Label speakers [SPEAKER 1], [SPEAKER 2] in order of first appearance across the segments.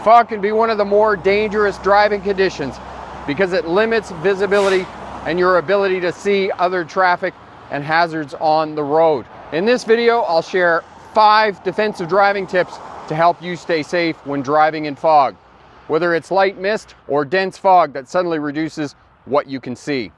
[SPEAKER 1] Fog can be one of the more dangerous driving conditions because it limits visibility and your ability to see other traffic and hazards on the road. In this video, I'll share 5 defensive driving tips to help you stay safe when driving in fog, whether it's light mist or dense fog that suddenly reduces what you can see.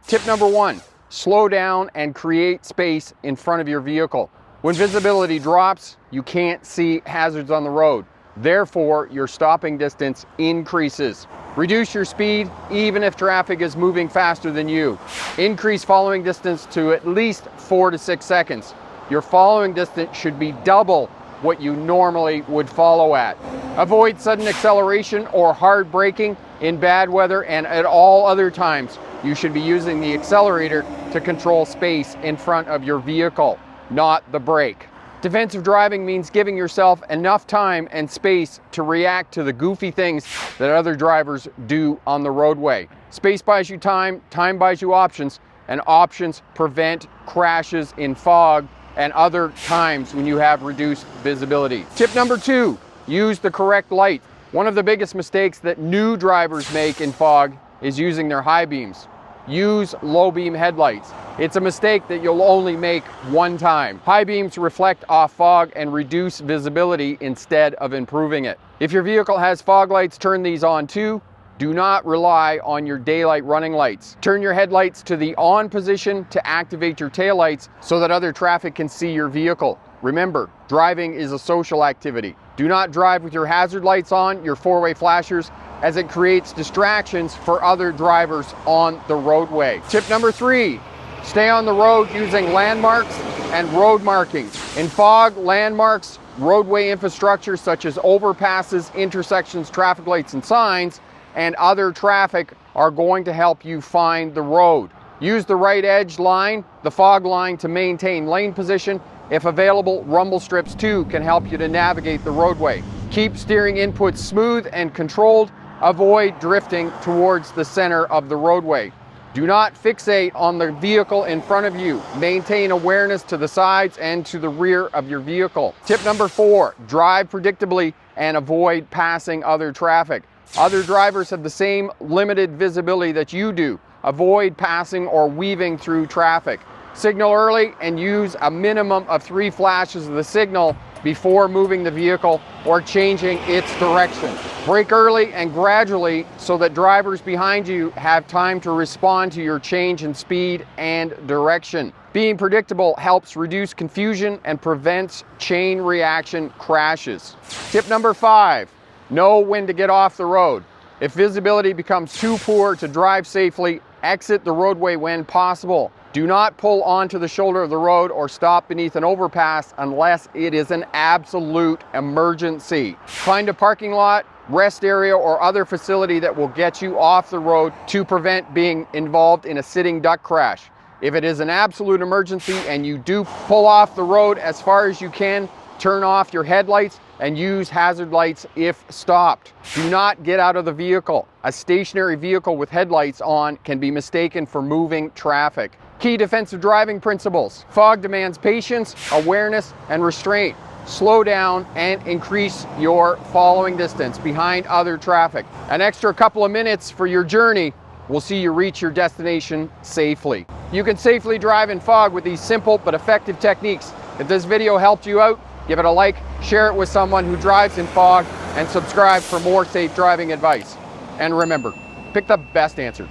[SPEAKER 1] Tip number 1, slow down and create space in front of your vehicle. When visibility drops, you can't see hazards on the road. Therefore, your stopping distance increases. Reduce your speed even if traffic is moving faster than you. Increase following distance to at least 4 to 6 seconds. Your following distance should be double what you normally would follow at. Avoid sudden acceleration or hard braking in bad weather, and at all other times, you should be using the accelerator to control space in front of your vehicle, not the brake. Defensive driving means giving yourself enough time and space to react to the goofy things that other drivers do on the roadway. Space buys you time, time buys you options, and options prevent crashes in fog and other times when you have reduced visibility. Tip number 2, use the correct light. One of the biggest mistakes that new drivers make in fog is using their high beams. Use low beam headlights. It's a mistake that you'll only make one time. High beams reflect off fog and reduce visibility instead of improving it. If your vehicle has fog lights, turn these on too. Do not rely on your daylight running lights. Turn your headlights to the on position to activate your taillights so that other traffic can see your vehicle. Remember, driving is a social activity. Do not drive with your hazard lights on, your four-way flashers, as it creates distractions for other drivers on the roadway. Tip number 3, stay on the road using landmarks and road markings. In fog, landmarks, roadway infrastructure such as overpasses, intersections, traffic lights, and signs, and other traffic are going to help you find the road. Use the right edge line, the fog line, to maintain lane position. If available, rumble strips too can help you to navigate the roadway. Keep steering inputs smooth and controlled. Avoid drifting towards the center of the roadway. Do not fixate on the vehicle in front of you. Maintain awareness to the sides and to the rear of your vehicle. Tip number 4, drive predictably and avoid passing other traffic. Other drivers have the same limited visibility that you do. Avoid passing or weaving through traffic. Signal early and use a minimum of 3 flashes of the signal before moving the vehicle or changing its direction. Brake early and gradually so that drivers behind you have time to respond to your change in speed and direction. Being predictable helps reduce confusion and prevents chain reaction crashes. Tip number 5, know when to get off the road. If visibility becomes too poor to drive safely, exit the roadway when possible. Do not pull onto the shoulder of the road or stop beneath an overpass unless it is an absolute emergency. Find a parking lot, rest area, or other facility that will get you off the road to prevent being involved in a sitting duck crash. If it is an absolute emergency and you do pull off the road as far as you can, turn off your headlights and use hazard lights if stopped. Do not get out of the vehicle. A stationary vehicle with headlights on can be mistaken for moving traffic. Key defensive driving principles. Fog demands patience, awareness, and restraint. Slow down and increase your following distance behind other traffic. An extra couple of minutes for your journey will see you reach your destination safely. You can safely drive in fog with these simple but effective techniques. If this video helped you out, give it a like, share it with someone who drives in fog, and subscribe for more safe driving advice. And remember, pick the best answer,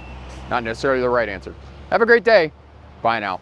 [SPEAKER 1] not necessarily the right answer. Have a great day. Bye now.